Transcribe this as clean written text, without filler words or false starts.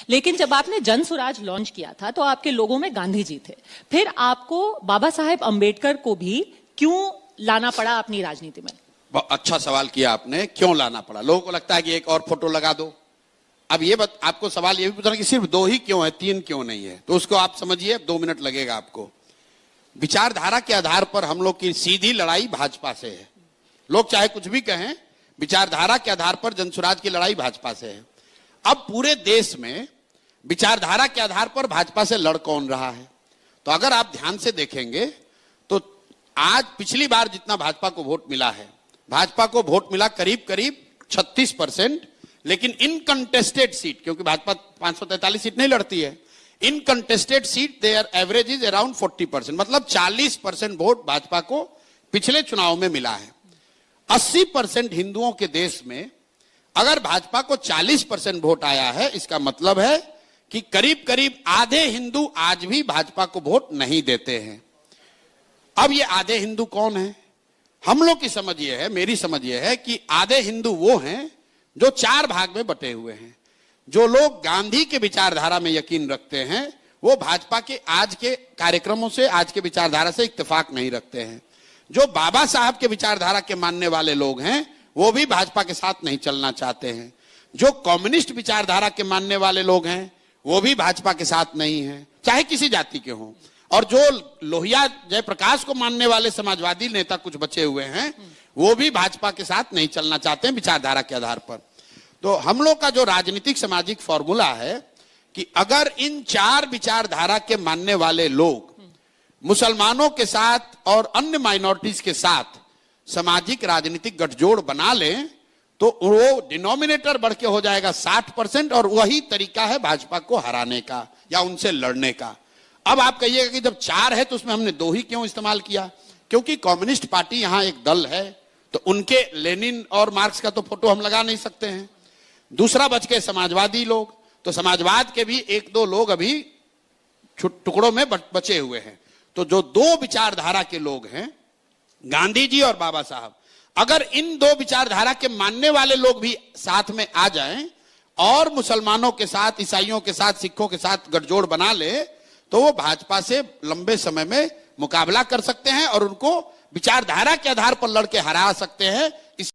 लेकिन जब आपने जन स्वराज लॉन्च किया था तो आपके लोगों में गांधी जी थे, फिर आपको बाबा साहेब अंबेडकर को भी क्यों लाना पड़ा अपनी राजनीति में? बहुत अच्छा सवाल किया आपने, क्यों लाना पड़ा। लोगों को लगता है कि एक और फोटो लगा दो। अब ये आपको सवाल ये भी पूछना कि सिर्फ 2 ही क्यों है, 3 क्यों नहीं है, तो उसको आप समझिए, 2 मिनट लगेगा आपको। विचारधारा के आधार पर हम लोग की सीधी लड़ाई भाजपा से है। लोग चाहे कुछ भी कहें, विचारधारा के आधार पर जनसुराज की लड़ाई भाजपा से है। अब पूरे देश में विचारधारा के आधार पर भाजपा से लड़ कौन रहा है? तो अगर आप ध्यान से देखेंगे तो आज पिछली बार जितना भाजपा को वोट मिला है, भाजपा को वोट मिला करीब करीब 36%, लेकिन इनकंटेस्टेड सीट, क्योंकि भाजपा 543 सीट नहीं लड़ती है, uncontested seat there average is around 40%, मतलब 40% वोट भाजपा को पिछले चुनाव में मिला है। 80% हिंदुओं के देश में अगर भाजपा को 40% वोट आया है, इसका मतलब है कि करीब करीब आधे हिंदू आज भी भाजपा को वोट नहीं देते हैं। अब ये आधे हिंदू कौन है? हम लोग की समझ ये है, मेरी समझ ये है कि आधे हिंदू वो हैं जो 4 भाग में बटे हुए हैं। जो लोग गांधी के विचारधारा में यकीन रखते हैं वो भाजपा के आज के कार्यक्रमों से, आज के विचारधारा से इत्तेफाक नहीं रखते हैं। जो बाबा साहब के विचारधारा के मानने वाले लोग हैं वो भी भाजपा के साथ नहीं चलना चाहते हैं। जो कम्युनिस्ट विचारधारा के मानने वाले लोग हैं वो भी भाजपा के साथ नहीं है, चाहे किसी जाति के हों। और जो लोहिया जयप्रकाश को मानने वाले समाजवादी नेता कुछ बचे हुए हैं वो भी भाजपा के साथ नहीं चलना चाहते हैं विचारधारा के आधार पर। तो हम लोग का जो राजनीतिक सामाजिक फॉर्मूला है कि अगर इन 4 विचारधारा के मानने वाले लोग मुसलमानों के साथ और अन्य माइनॉरिटीज के साथ सामाजिक राजनीतिक गठजोड़ बना लें तो वो डिनोमिनेटर बढ़ के हो जाएगा 60%, और वही तरीका है भाजपा को हराने का या उनसे लड़ने का। अब आप कहिएगा कि जब 4 है तो उसमें हमने 2 ही क्यों इस्तेमाल किया? क्योंकि कम्युनिस्ट पार्टी यहां एक दल है तो उनके लेनिन और मार्क्स का तो फोटो हम लगा नहीं सकते हैं। दूसरा बच के समाजवादी लोग, तो समाजवाद के भी 1-2 लोग अभी टुकड़ों में बचे हुए हैं। तो जो 2 विचारधारा के लोग हैं, गांधी जी और बाबा साहब, अगर इन 2 विचारधारा के मानने वाले लोग भी साथ में आ जाएं और मुसलमानों के साथ, ईसाइयों के साथ, सिखों के साथ गठजोड़ बना ले तो वो भाजपा से लंबे समय में मुकाबला कर सकते हैं और उनको विचारधारा के आधार पर लड़के हरा सकते हैं।